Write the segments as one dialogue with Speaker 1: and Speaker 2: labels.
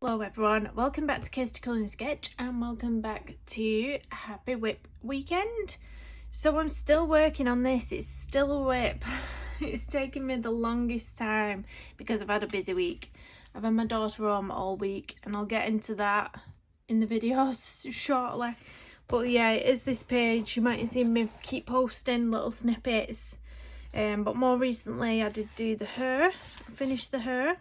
Speaker 1: Hello everyone, welcome back to Kirsty Colouring Sketch and welcome back to Happy WIP Weekend. So I'm still working on this, it's still a WIP. It's taken me the longest time because I've had a busy week. I've had my daughter home all week and I'll get into that in the videos shortly. But yeah, it is this page. You might have seen me keep posting little snippets. But more recently I did do the hair, finished the hair.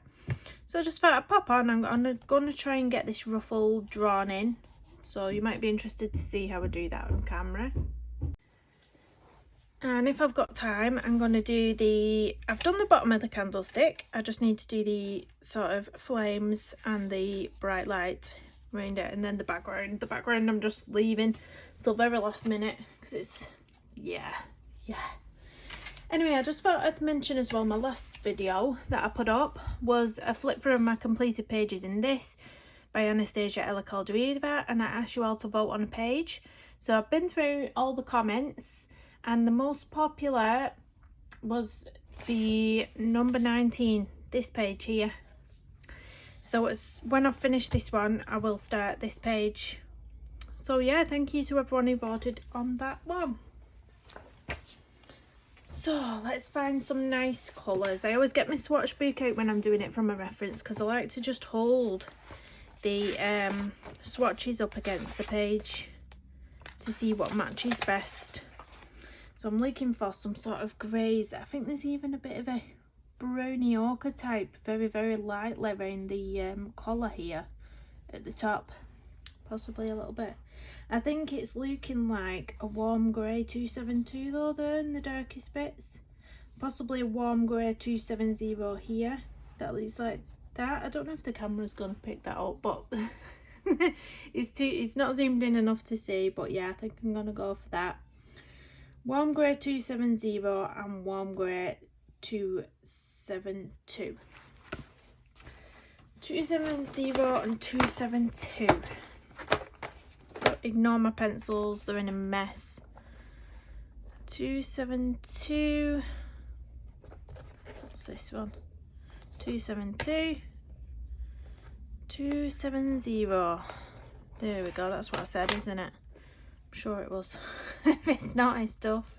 Speaker 1: So I just thought I'd pop on. I'm going to try and get this ruffle drawn in. So you might be interested to see how I do that on camera. And if I've got time, I'm going to do I've done the bottom of the candlestick. I just need to do the sort of flames and the bright light around it. And then the background. The background I'm just leaving till very last minute. Because it's, yeah. Anyway, I just thought I'd mention as well, my last video that I put up was a flip through of my completed pages in this by Anastasia Ella Calderiva, and I asked you all to vote on a page. So I've been through all the comments and the most popular was the number 19, this page here. So when I've finished this one, I will start this page. So yeah, thank you to everyone who voted on that one. So let's find some nice colours. I always get my swatch book out when I'm doing it from a reference because I like to just hold the swatches up against the page to see what matches best. So I'm looking for some sort of greys. I think there's even a bit of a browny ochre type, very lightly around the collar here at the top, possibly a little bit. I think it's looking like a warm grey 272 though there in the darkest bits. Possibly a warm grey 270 here. That looks like that. I don't know if the camera's gonna pick that up, but it's not zoomed in enough to see. But yeah, I think I'm gonna go for that. Warm grey 270 and warm grey 272. 270 and 272. Ignore my pencils, they're in a mess. 272. What's this one? 272. 270. There we go, that's what I said, isn't it? I'm sure it was. If it's not, it's tough.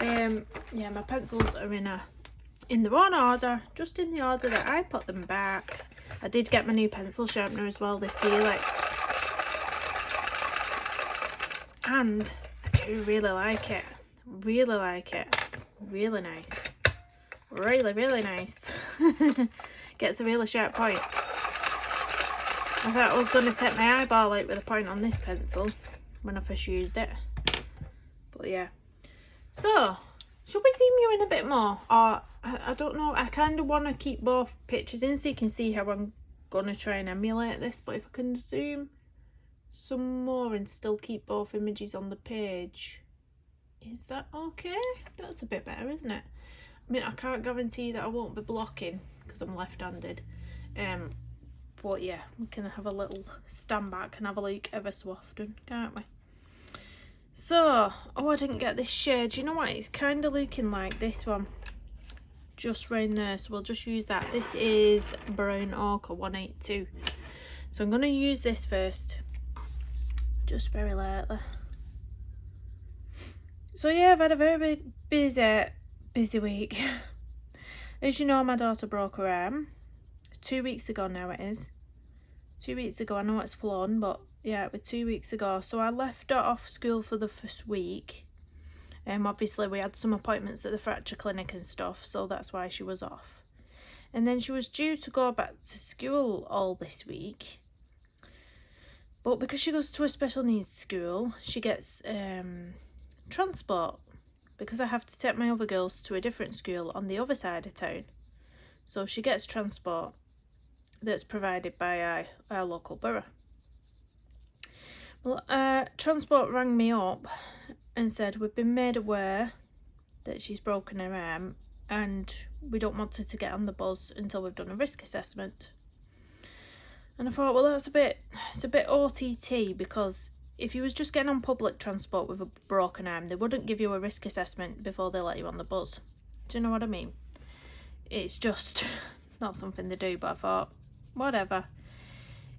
Speaker 1: Yeah, my pencils are in the wrong order, just in the order that I put them back. I did get my new pencil sharpener as well, this Helix. And I do really like it. Really like it. Really nice. Really nice. Gets a really sharp point. I thought I was going to take my eyeball out with a point on this pencil when I first used it. But yeah. So, should we zoom you in a bit more? Or, I don't know. I kind of want to keep both pictures in so you can see how I'm going to try and emulate this. But if I can zoom some more and still keep both images on the page, is that okay? That's a bit better, isn't it? I mean, I can't guarantee that I won't be blocking because I'm left-handed, but yeah, we can have a little stand back and have a look ever so often, can't we? So, oh, I didn't get this shade. Do you know what, it's kind of looking like this one just round there, so we'll just use that. This is brown ochre 182, so I'm going to use this first, just very lightly. So yeah, I've had a very busy week. As you know, my daughter broke her arm 2 weeks ago now. It is 2 weeks ago. I know it's flown, but yeah, it was 2 weeks ago. So I left her off school for the first week. Obviously we had some appointments at the fracture clinic and stuff, so that's why she was off. And then she was due to go back to school all this week. But because she goes to a special needs school, she gets transport, because I have to take my other girls to a different school on the other side of town. So she gets transport that's provided by our local borough. Well, transport rang me up and said we've been made aware that she's broken her arm and we don't want her to get on the bus until we've done a risk assessment. And I thought, well, it's a bit OTT, because if you was just getting on public transport with a broken arm, they wouldn't give you a risk assessment before they let you on the bus. Do you know what I mean? It's just not something they do, but I thought, whatever.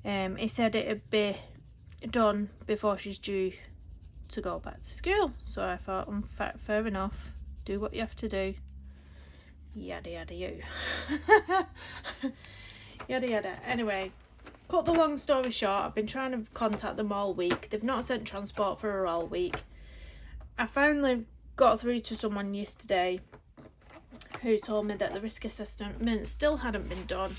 Speaker 1: He said it'd be done before she's due to go back to school. So I thought, fair enough, do what you have to do. Yada yada you. Yada yada. Anyway, cut the long story short, I've been trying to contact them all week. They've not sent transport for her all week. I finally got through to someone yesterday who told me that the risk assessment still hadn't been done,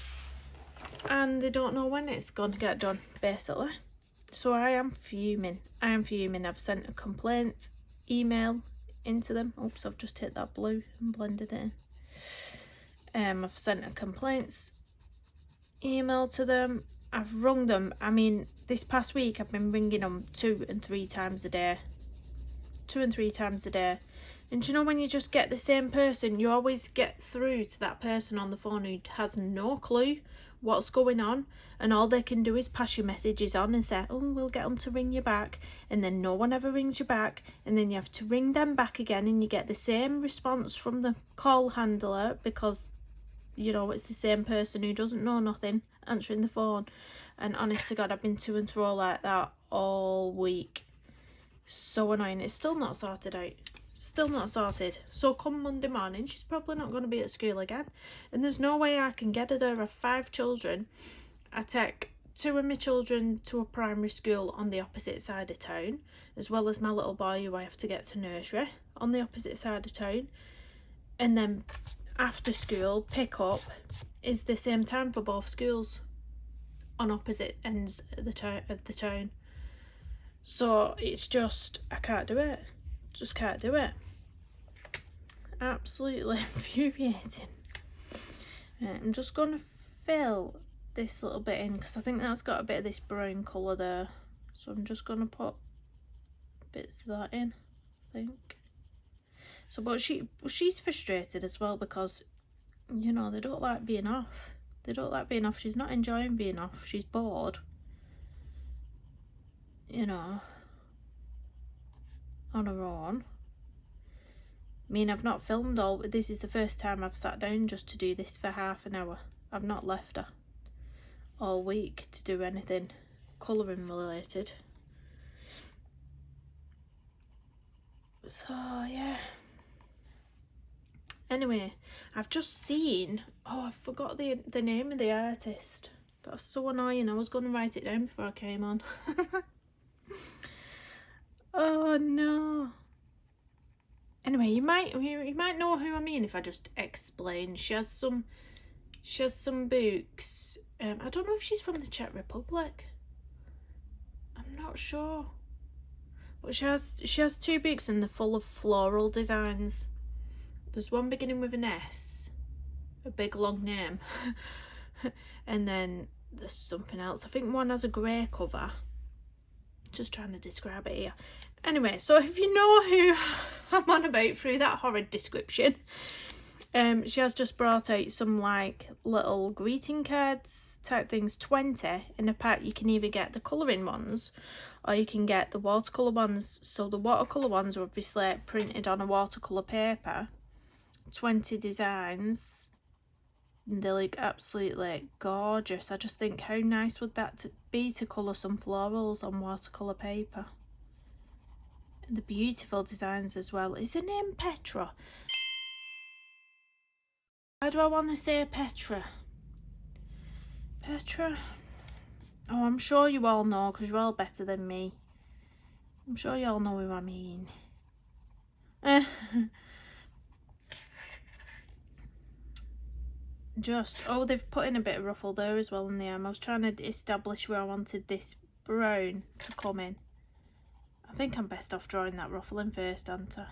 Speaker 1: and they don't know when it's going to get done, basically. So I am fuming. I've sent a complaint email into them. Oops, I've just hit that blue and blended it in. I've sent a complaints email to them. I've rung them. I mean, this past week I've been ringing them 2 and 3 times a day. 2 and 3 times a day. And you know, when you just get the same person, you always get through to that person on the phone who has no clue what's going on, and all they can do is pass your messages on and say, oh, we'll get them to ring you back, and then no one ever rings you back, and then you have to ring them back again, and you get the same response from the call handler, because, you know, it's the same person who doesn't know nothing answering the phone. And honest to God, I've been to and fro like that all week. So annoying. It's still not sorted out. Still not sorted. So come Monday morning, she's probably not going to be at school again, and there's no way I can get her there. I have 5 children. I take 2 of my children to a primary school on the opposite side of town, as well as my little boy who I have to get to nursery on the opposite side of town, and then after school pick up is the same time for both schools on opposite ends of the town. So it's just, I can't do it. Just can't do it. Absolutely infuriating. I'm just going to fill this little bit in, because I think that's got a bit of this brown colour there. So I'm just going to put bits of that in, I think. So, but she's frustrated as well, because, you know, they don't like being off. They don't like being off. She's not enjoying being off. She's bored. You know, on her own. I mean, I've not filmed all, this is the first time I've sat down just to do this for half an hour. I've not left her all week to do anything colouring related. So yeah. Anyway, I've just seen, oh, I forgot the name of the artist. That's so annoying. I was going to write it down before I came on. Oh no. Anyway, you might know who I mean if I just explain. She has some books. I don't know if she's from the Czech Republic. I'm not sure. But she has 2 books, and they're full of floral designs. There's one beginning with an S, a big long name, and then there's something else. I think one has a grey cover. Just trying to describe it here. Anyway, so if you know who I'm on about through that horrid description, she has just brought out some like little greeting cards type things, 20 in a pack. You can either get the colouring ones or you can get the watercolour ones. So the watercolour ones are obviously printed on a watercolour paper, 20 designs. They look absolutely gorgeous. I just think, how nice would that be to colour some florals on watercolour paper? And the beautiful designs as well. Is her name Petra? Why do I want to say Petra? Petra? Oh, I'm sure you all know, because you're all better than me. I'm sure you all know who I mean. Just, oh, they've put in a bit of ruffle there as well in the arm. I was trying to establish where I wanted this brown to come in. I think I'm best off drawing that ruffle in first, aren't I?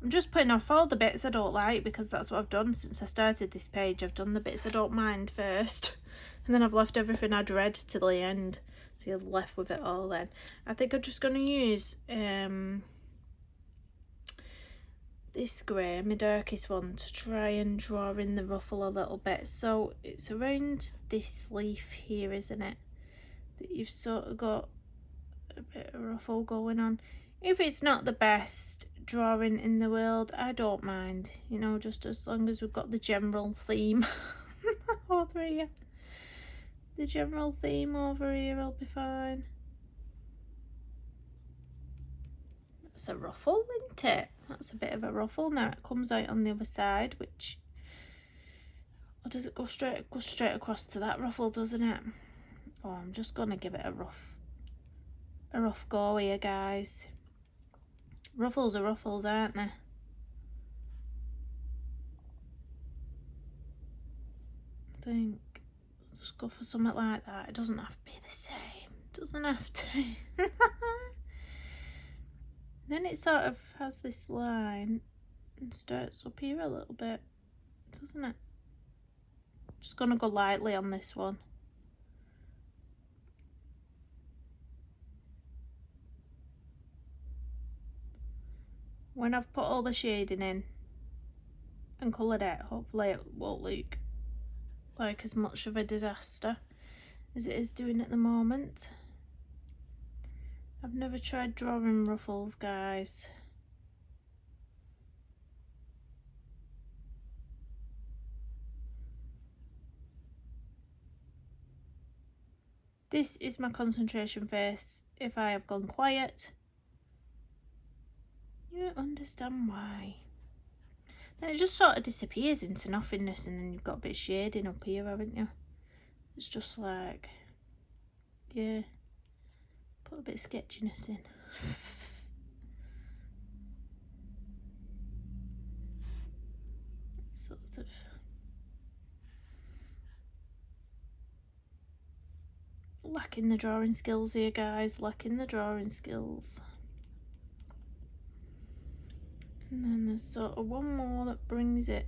Speaker 1: I'm just putting off all the bits I don't like, because that's what I've done since I started this page. I've done the bits I don't mind first, and then I've left everything I dread to the end. So you're left with it all then. I think I'm just going to use this grey, my darkest one, to try and draw in the ruffle a little bit. So it's around this leaf here, isn't it, that you've sort of got a bit of ruffle going on. If it's not the best drawing in the world, I don't mind, you know, just as long as we've got the general theme over here. the general theme over here will be fine. That's a ruffle, isn't it? That's a bit of a ruffle. Now it comes out on the other side, which, or does it go straight? It goes straight across to that ruffle, doesn't it? Oh, I'm just gonna give it a rough go here, guys. Ruffles are ruffles, aren't they? I think I'll just go for something like that. It doesn't have to be the same. It doesn't have to. Then it sort of has this line and starts up here a little bit, doesn't it? Just gonna go lightly on this one. When I've put all the shading in and coloured it, hopefully it won't look like as much of a disaster as it is doing at the moment. I've never tried drawing ruffles, guys. This is my concentration face. If I have gone quiet, you understand why. Then it just sort of disappears into nothingness, and then you've got a bit of shading up here, haven't you? It's just like, yeah, put a bit of sketchiness in. Sort of lacking the drawing skills here, guys, lacking the drawing skills. And then there's sort of one more that brings it.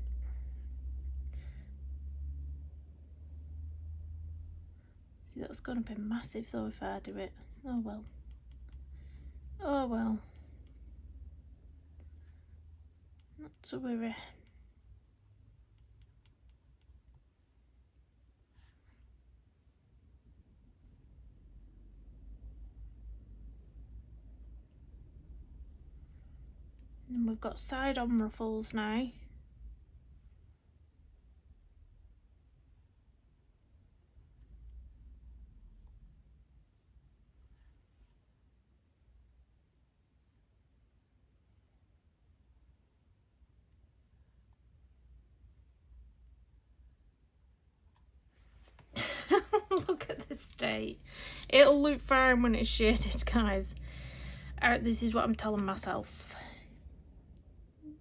Speaker 1: See, that's going to be massive though if I do it. Oh well. Oh well. Not to worry. And we've got side on ruffles now. Look at the state. It'll look fine when it's shaded, guys. This is what I'm telling myself.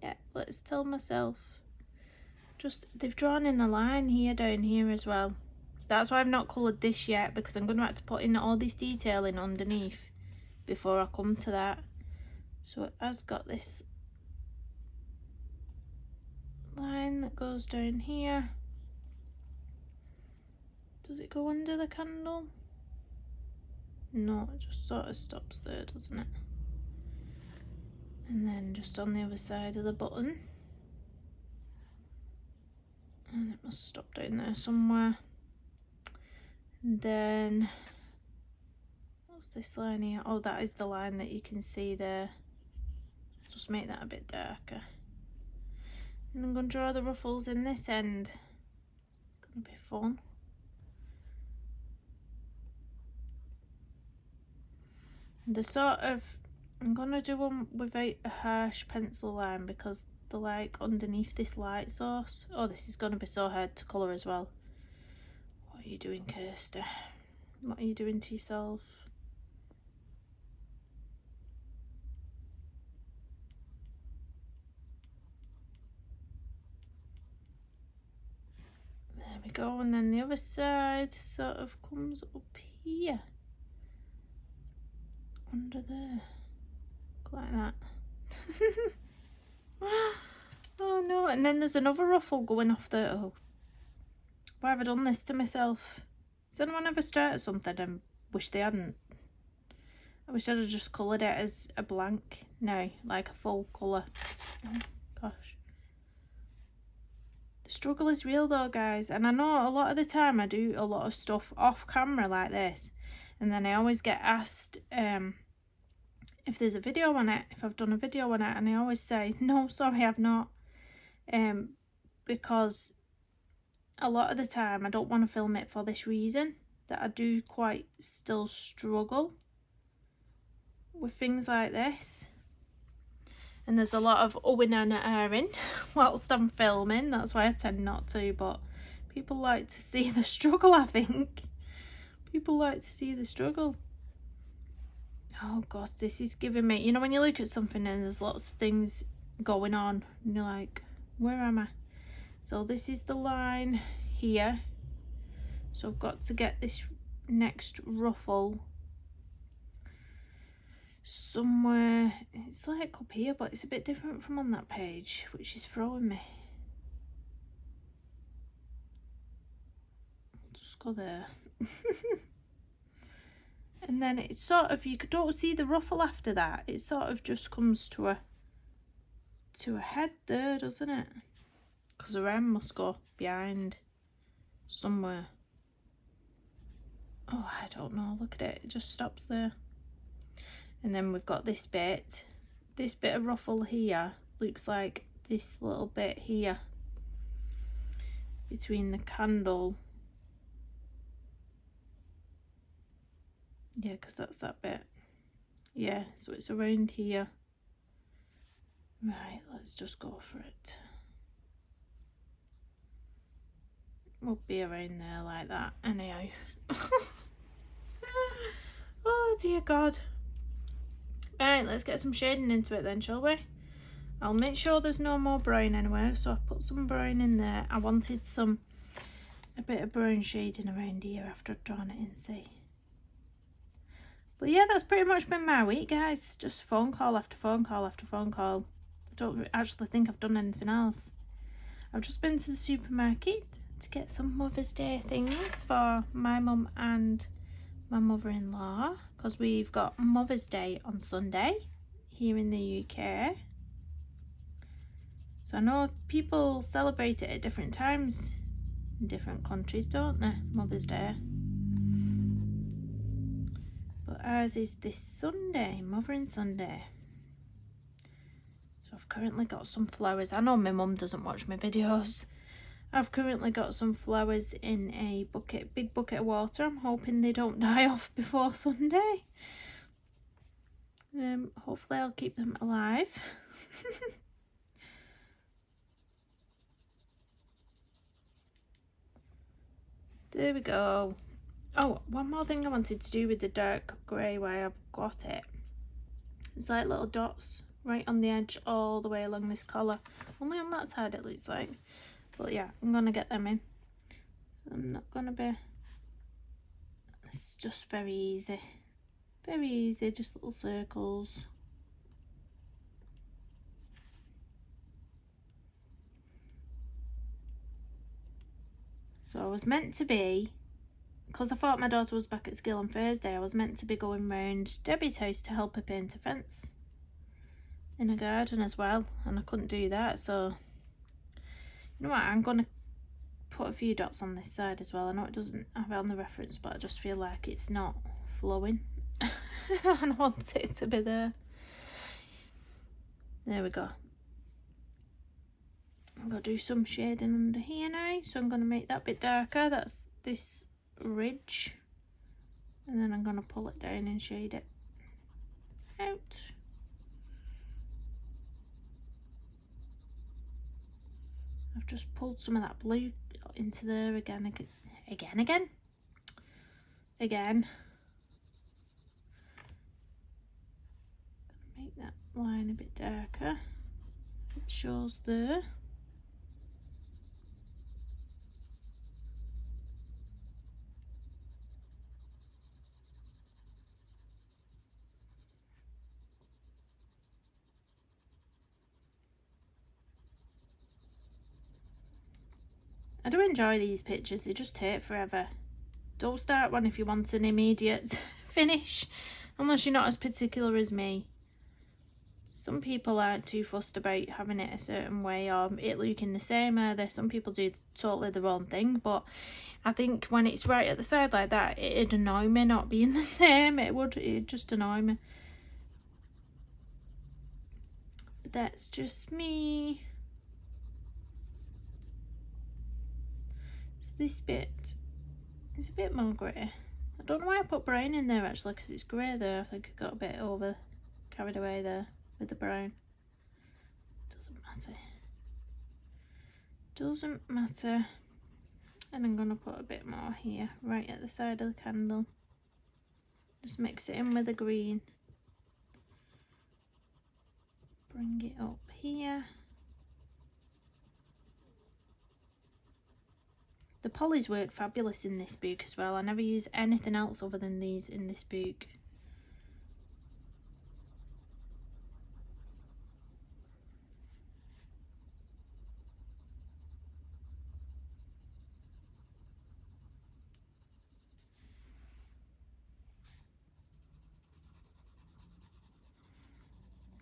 Speaker 1: Yeah, let's tell myself. Just, they've drawn in a line here, down here as well. That's why I've not coloured this yet, because I'm going to have to put in all this detailing underneath before I come to that. So it has got this line that goes down here. Does it go under the candle? No, it just sort of stops there, doesn't it? And then just on the other side of the button. And it must stop down there somewhere. And then, what's this line here? Oh, that is the line that you can see there. Just make that a bit darker. And I'm going to draw the ruffles in this end. It's going to be fun. The sort of, I'm going to do one without a harsh pencil line because they're like underneath this light source. Oh, this is going to be so hard to colour as well. What are you doing, Kirsty? What are you doing to yourself? There we go, and then the other side sort of comes up here. Under there. Like that. Oh no, and then there's another ruffle going off there. Oh, why have I done this to myself? Has anyone ever started something and wish they hadn't? I wish I'd have just coloured it as a blank. No, like a full colour. Oh gosh. The struggle is real though, guys, and I know a lot of the time I do a lot of stuff off camera like this, and then I always get asked if there's a video on it, if I've done a video on it, and I always say, no, sorry, I've not, because a lot of the time I don't want to film it for this reason. that I do quite still struggle with things like this. And there's a lot of oohing and ahhing whilst I'm filming. That's why I tend not to, but people like to see the struggle, I think. People like to see the struggle. Oh God, this is giving me, you know, when you look at something and there's lots of things going on and you're like, where am I? So this is the line here. So I've got to get this next ruffle somewhere. It's like up here, but it's a bit different from on that page, which is throwing me. I'll just go there. And then it's sort of, you don't see the ruffle after that. It sort of just comes to a head there, doesn't it? Because the hem must go behind somewhere. Oh, I don't know. Look at it. It just stops there. And then we've got this bit. This bit of ruffle here looks like this little bit here between the candle. Yeah, because that's that bit. Yeah, so it's around here. Right, let's just go for it. We'll be around there like that anyhow. Oh dear God. Right, let's get some shading into it then, shall we? I'll make sure there's no more brown anywhere, so I put some brown in there. I wanted a bit of brown shading around here after I'd drawn it in, see. But yeah, that's pretty much been my week, guys. Just phone call after phone call after phone call. I don't actually think I've done anything else. I've just been to the supermarket to get some Mother's Day things for my mum and my mother-in-law, because we've got Mother's Day on Sunday here in the UK. So I know people celebrate it at different times in different countries, don't they? Mother's Day. But ours is this Sunday, Mothering Sunday. So I've currently got some flowers. I know my mum doesn't watch my videos. I've currently got some flowers in a bucket, big bucket of water. I'm hoping they don't die off before Sunday. Hopefully I'll keep them alive. There we go. Oh, one more thing I wanted to do with the dark grey where I've got it. It's like little dots right on the edge all the way along this collar. Only on that side it looks like. But yeah, I'm going to get them in. So I'm not going to be... It's just very easy. Very easy, just little circles. So I was meant to be... Because I thought my daughter was back at school on Thursday, I was meant to be going round Debbie's house to help her paint a fence in a garden as well, and I couldn't do that, so you know what, I'm going to put a few dots on this side as well. I know it doesn't have it on the reference, but I just feel like it's not flowing and I want it to be there. There we go. I'm going to do some shading under here now, so I'm going to make that bit darker. That's this ridge, and then I'm going to pull it down and shade it out. I've just pulled some of that blue into there again. Make that line a bit darker as it shows there. I do enjoy these pictures, they just take forever. Don't start one if you want an immediate finish, unless you're not as particular as me. Some people aren't too fussed about having it a certain way or it looking the same either. Some people do totally their own thing, but I think when it's right at the side like that, it'd annoy me not being the same. It'd just annoy me. But that's just me. This bit is a bit more grey. I don't know why I put brown in there actually, because it's grey there. I think I got a bit carried away there with the brown. Doesn't matter. Doesn't matter. And I'm going to put a bit more here, right at the side of the candle. Just mix it in with the green. Bring it up here. The polys work fabulous in this book as well. I never use anything else other than these in this book.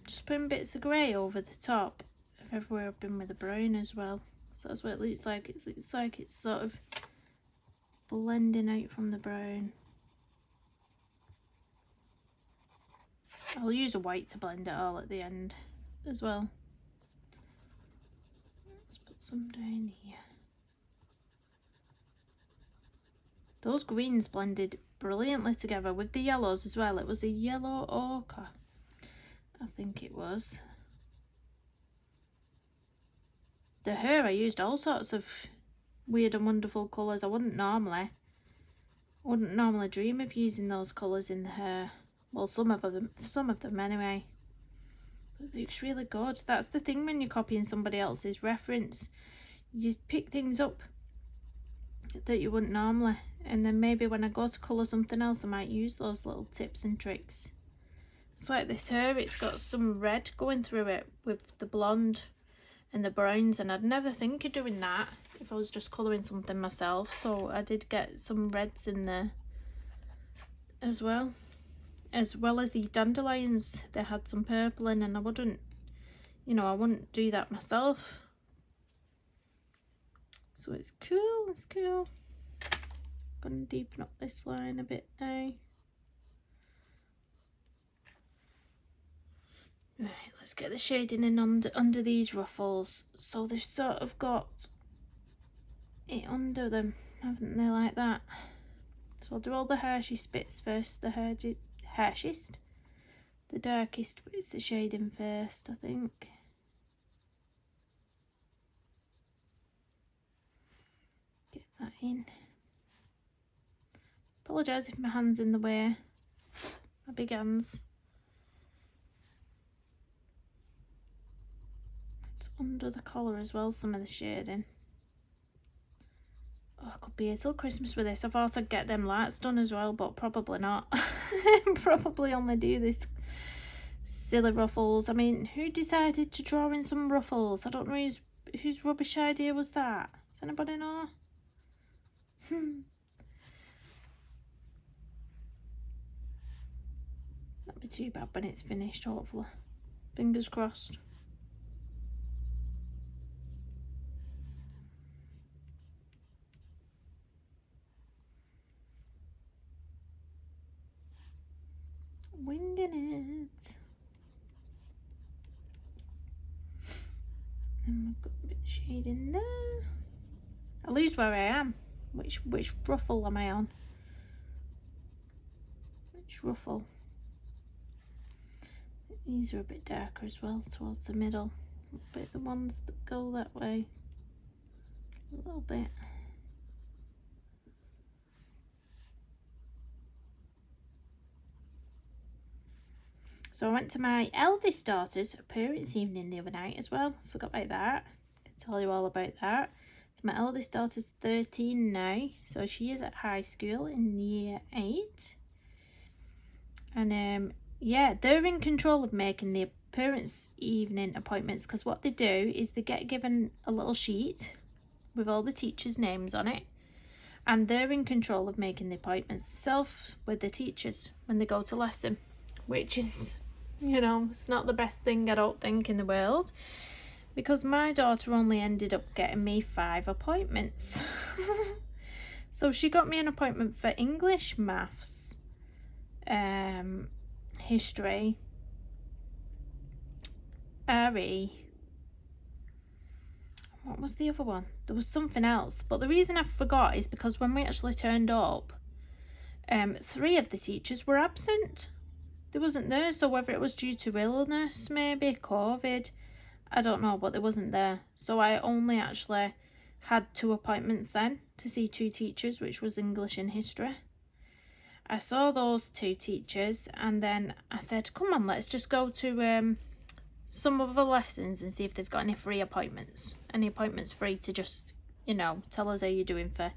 Speaker 1: Just putting bits of grey over the top of everywhere I've been with the brown as well. So that's what it looks like. It looks like it's sort of blending out from the brown. I'll use a white to blend it all at the end as well. Let's put some down here. Those greens blended brilliantly together with the yellows as well. It was a yellow ochre, I think it was. The hair, I used all sorts of weird and wonderful colours. I wouldn't normally dream of using those colours in the hair. Well, some of them anyway. But it looks really good. That's the thing when you're copying somebody else's reference. You pick things up that you wouldn't normally. And then maybe when I go to colour something else, I might use those little tips and tricks. It's like this hair, it's got some red going through it with the blonde and the browns, and I'd never think of doing that if I was just colouring something myself. So I did get some reds in there as well as these dandelions. They had some purple in, and I wouldn't do that myself. So it's cool, it's cool. Gonna deepen up this line a bit now. Right, let's get the shading in under these ruffles. So they've sort of got it under them, haven't they, like that? So I'll do all the Hershey's bits first, the Hershey's, the darkest bits of shading first, I think. Get that in. Apologise if my hand's in the way, my big hands. It's under the collar as well, some of the shading. Oh, I could be here till Christmas with this. I thought I'd get them lights done as well, but probably not. Probably only do this silly ruffles. I mean, who decided to draw in some ruffles? I don't know whose rubbish idea was that. Does anybody know? That'll be too bad when it's finished, hopefully. Fingers crossed. Winging it. And we've got a bit of shade in there. I lose where I am. Which ruffle am I on? Which ruffle? These are a bit darker as well, towards the middle. A bit the ones that go that way. A little bit. So I went to my eldest daughter's parents' evening the other night as well. Forgot about that. I can tell you all about that. So my eldest daughter's 13 now, so she is at high school in year 8. And yeah, they're in control of making the parents' evening appointments, because what they do is they get given a little sheet with all the teachers' names on it, and they're in control of making the appointments themselves with the teachers when they go to lesson, which is, you know, it's not the best thing, I don't think, in the world, because my daughter only ended up getting me 5 appointments. So she got me an appointment for English, maths, history, RE. What was the other one? There was something else, but the reason I forgot is because when we actually turned up, 3 of the teachers were absent. They wasn't there, so whether it was due to illness, maybe COVID, I don't know, but they wasn't there. So I only actually had 2 appointments then to see 2 teachers, which was English and history. I saw those 2 teachers, and then I said, come on, let's just go to some other lessons and see if they've got any free appointments. Any appointments free to just, you know, tell us how you're doing for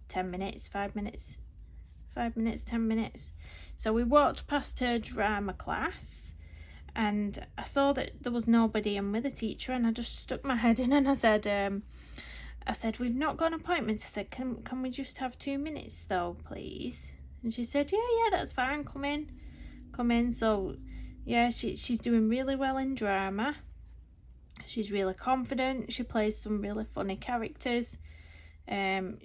Speaker 1: 10 minutes, 5 minutes, 5 minutes, 10 minutes. So we walked past her drama class, and I saw that there was nobody in with a teacher, and I just stuck my head in and I said, we've not got an appointment. I said, can we just have 2 minutes though, please? And she said, yeah, that's fine, come in. So yeah, she's doing really well in drama. She's really confident. She plays some really funny characters.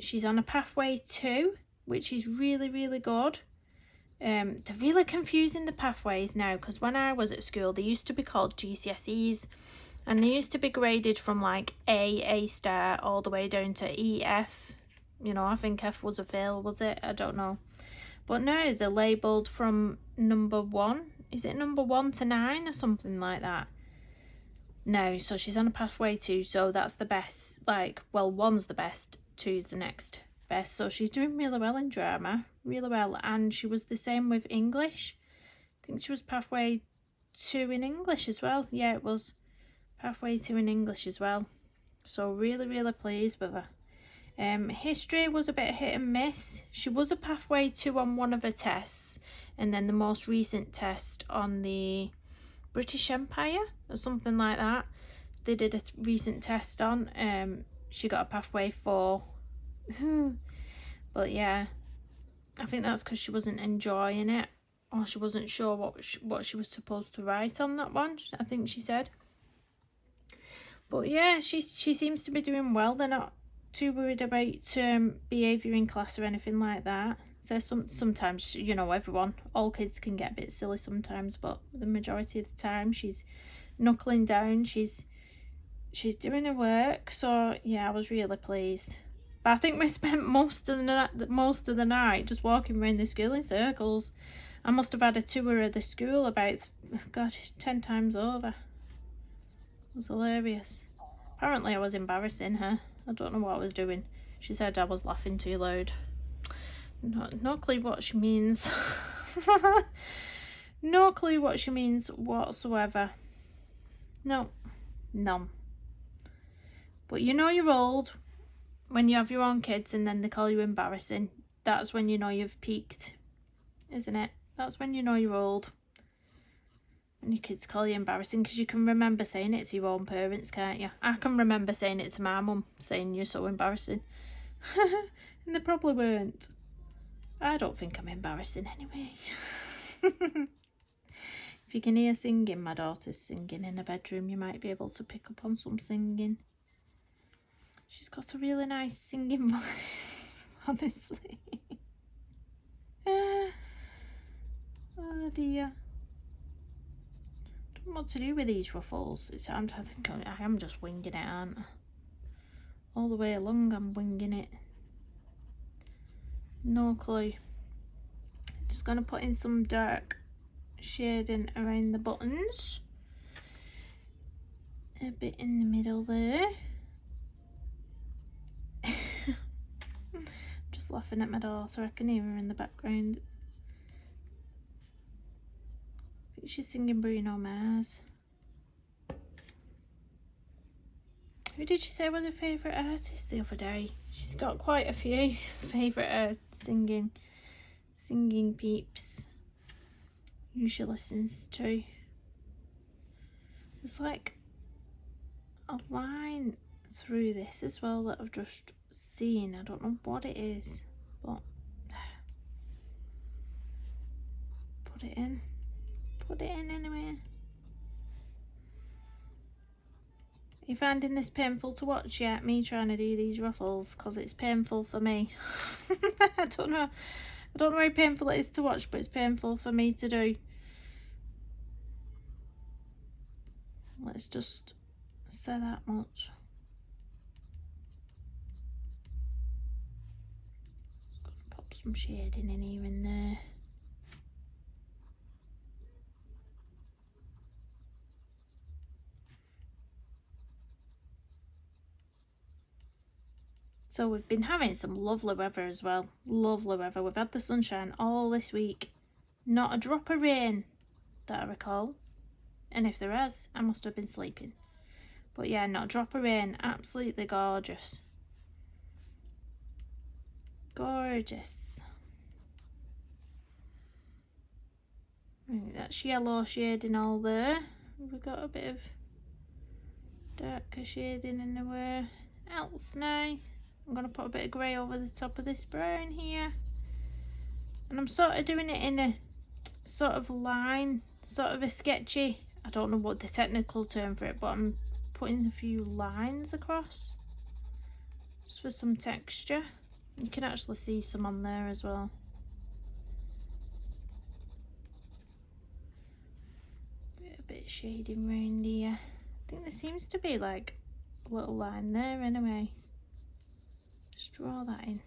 Speaker 1: She's on a pathway 2, which is really, really good. They're really confusing the pathways now, because when I was at school, they used to be called GCSEs, and they used to be graded from like A star, all the way down to E, F. You know, I think F was a fail, was it? I don't know. But now they're labelled from number 1. Is it number 1 to 9 or something like that? No, so she's on a pathway 2, so that's the best. Like, well, 1's the best, 2's the next best. So she's doing really well in drama, really well. And she was the same with English. I think she was pathway 2 in English as well. Yeah, it was pathway 2 in English as well. So really, really pleased with her. History was a bit hit and miss. She was a pathway 2 on one of her tests, and then the most recent test on the British Empire or something like that, they did a recent test on. She got a pathway 4. But yeah, I think that's because she wasn't enjoying it, or she wasn't sure what she was supposed to write on that one, I think she said. But yeah, she seems to be doing well. They're not too worried about behaviour in class or anything like that. So sometimes, you know, all kids can get a bit silly sometimes, but the majority of the time she's knuckling down, she's doing her work. So yeah, I was really pleased. But I think we spent most of the night just walking around the school in circles. I must have had a tour of the school about 10 times over. It was hilarious. Apparently I was embarrassing her. I don't know what I was doing. She said I was laughing too loud. No clue what she means. No clue what she means whatsoever. No. But you know you're old when you have your own kids and then they call you embarrassing. That's when you know you've peaked, isn't it? That's when you know you're old. When your kids call you embarrassing, because you can remember saying it to your own parents, can't you? I can remember saying it to my mum, saying you're so embarrassing. And they probably weren't. I don't think I'm embarrassing anyway. If you can hear singing, my daughter's singing in her bedroom, you might be able to pick up on some singing. She's got a really nice singing voice, honestly. Oh dear. I don't know what to do with these ruffles. I think I am just winging it, aren't I? All the way along I'm winging it. No clue. Just going to put in some dark shading around the buttons. A bit in the middle there. Just laughing at my daughter. I can hear her in the background. I think she's singing Bruno Mars. Who did she say was her favourite artist the other day? She's got quite a few favourite singing peeps who she listens to. There's like a line through this as well that I've just seen. I don't know what it is, but put it in anyway. Are you finding this painful to watch yet, me trying to do these ruffles? Because it's painful for me. I don't know how painful it is to watch, but it's painful for me to do. Let's just say that much. Pop some shading in here and there. So we've been having some lovely weather as well. Lovely weather. We've had the sunshine all this week. Not a drop of rain that I recall. And if there has, I must have been sleeping. But yeah, not a drop of rain. Absolutely gorgeous. Gorgeous. Right, that's yellow shading all there. We've got a bit of darker shading anywhere else now. I'm going to put a bit of grey over the top of this brown here. And I'm sort of doing it in a sort of line, sort of a sketchy, I don't know what the technical term for it, but I'm putting a few lines across just for some texture. You can actually see some on there as well. A bit of shading round here. I think there seems to be like a little line there anyway. Just draw that in.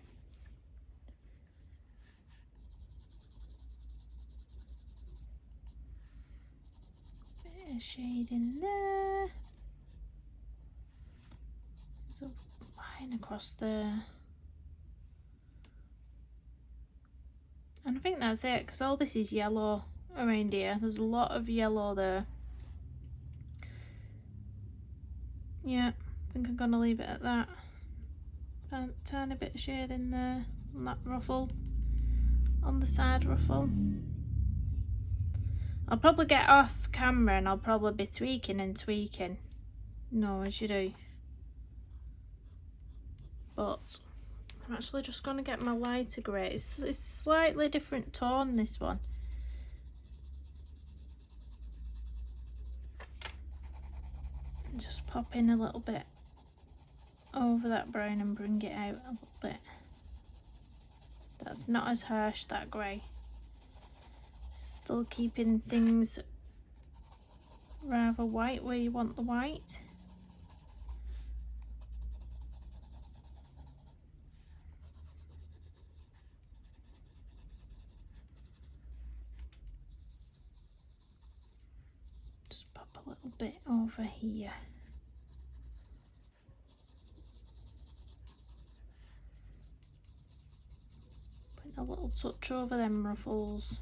Speaker 1: Bit of shading there. There's a line across there. And I think that's it, because all this is yellow around here. There's a lot of yellow there. Yeah, I think I'm going to leave it at that. A tiny bit of shade in there on that ruffle, on the side ruffle. I'll probably get off camera and I'll probably be tweaking and tweaking, you know, as you do. But I'm actually just going to get my lighter grey. It's a slightly different tone, this one. And just pop in a little bit over that brown and bring it out a little bit. That's not as harsh, that grey. Still keeping things rather white where you want the white. Just pop a little bit over here. Put a little touch over them ruffles.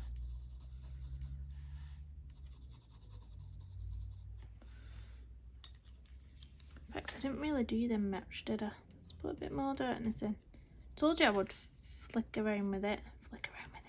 Speaker 1: In fact, I didn't really do them much, did I? Let's put a bit more darkness in. Told you I would flick around with it. Flick around with it.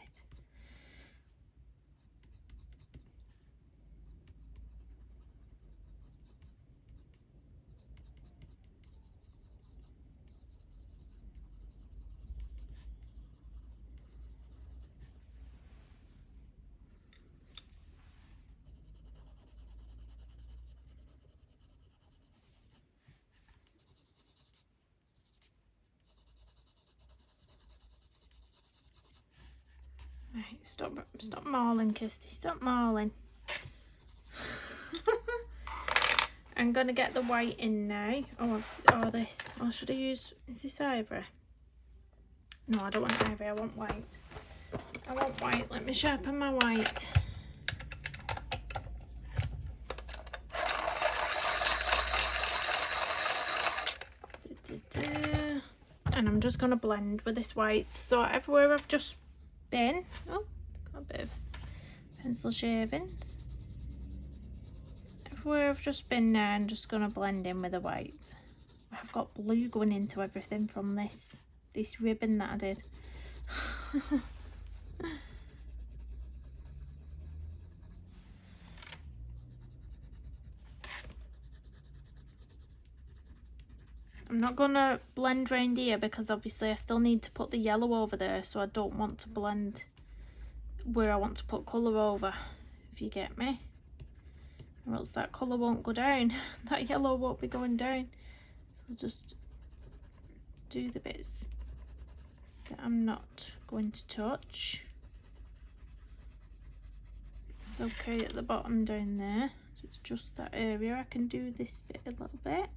Speaker 1: Right, stop mauling, Kirsty, stop mauling. I'm gonna get the white in now. Oh, this. Or should I use, is this ivory? No, I don't want ivory, I want white. I want white, let me sharpen my white. And I'm just gonna blend with this white. So everywhere I've just been, oh, got a bit of pencil shavings. Everywhere I've just been now, I'm just going to blend in with the white. I've got blue going into everything from this ribbon that I did. I'm not going to blend round here because obviously I still need to put the yellow over there, so I don't want to blend where I want to put colour over, if you get me. Or else that colour won't go down. That yellow won't be going down. So I'll just do the bits that I'm not going to touch. It's okay at the bottom down there. So it's just that area. I can do this bit a little bit.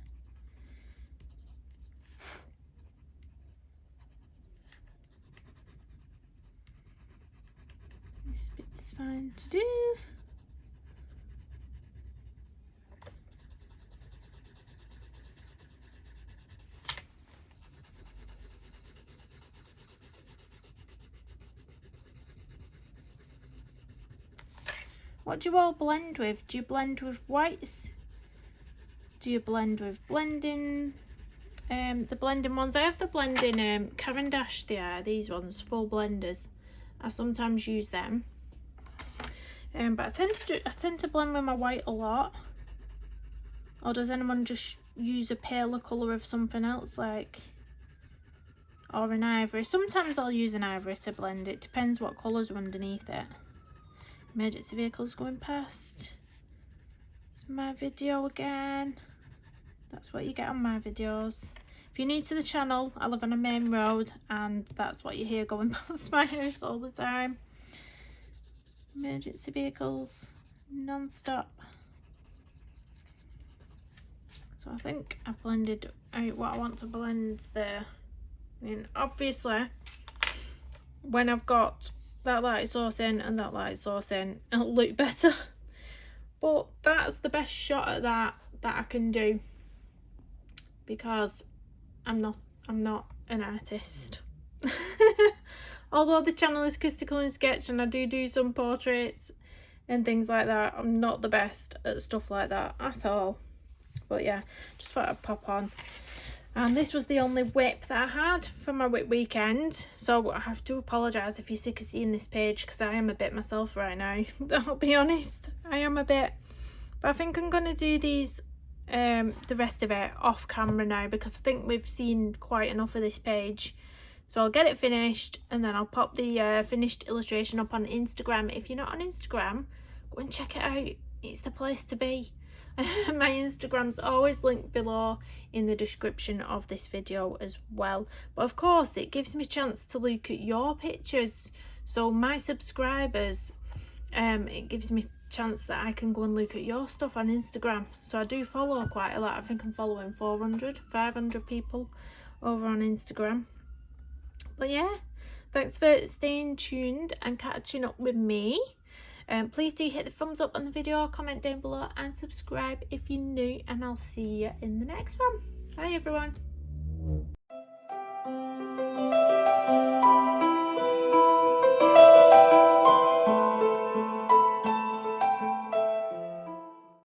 Speaker 1: fine to do. What do you all blend with? Do you blend with whites? Do you blend with blending? The blending ones. I have the blending Caran d'Ache. They are these ones, full blenders. I sometimes use them. But I tend to blend with my white a lot. Or does anyone just use a paler colour of something else, like, or an ivory? Sometimes I'll use an ivory to blend. It depends what colours are underneath it. Emergency vehicles going past. It's my video again. That's what you get on my videos. If you're new to the channel, I live on a main road and that's what you hear going past my house all the time. Emergency vehicles non-stop. So I think I've blended out what I want to blend there. I mean, obviously, when I've got that light sauce in and that light sauce in, it'll look better. But that's the best shot at that I can do, because I'm not an artist. Although the channel is Kids Colouring Sketch and I do some portraits and things like that, I'm not the best at stuff like that at all. But yeah, just thought I'd pop on. And this was the only WIP that I had for my WIP weekend, so I have to apologise if you're sick of seeing this page, because I am a bit myself right now. I'll be honest, I am a bit. But I think I'm going to do these, the rest of it off camera now, because I think we've seen quite enough of this page. So I'll get it finished and then I'll pop the finished illustration up on Instagram. If you're not on Instagram, go and check it out. It's the place to be. My Instagram's always linked below in the description of this video as well. But of course, it gives me a chance to look at your pictures. So my subscribers, it gives me a chance that I can go and look at your stuff on Instagram. So I do follow quite a lot. I think I'm following 500 people over on Instagram. But yeah, thanks for staying tuned and catching up with me. Please do hit the thumbs up on the video, comment down below and subscribe if you're new, and I'll see you in the next one. Bye everyone.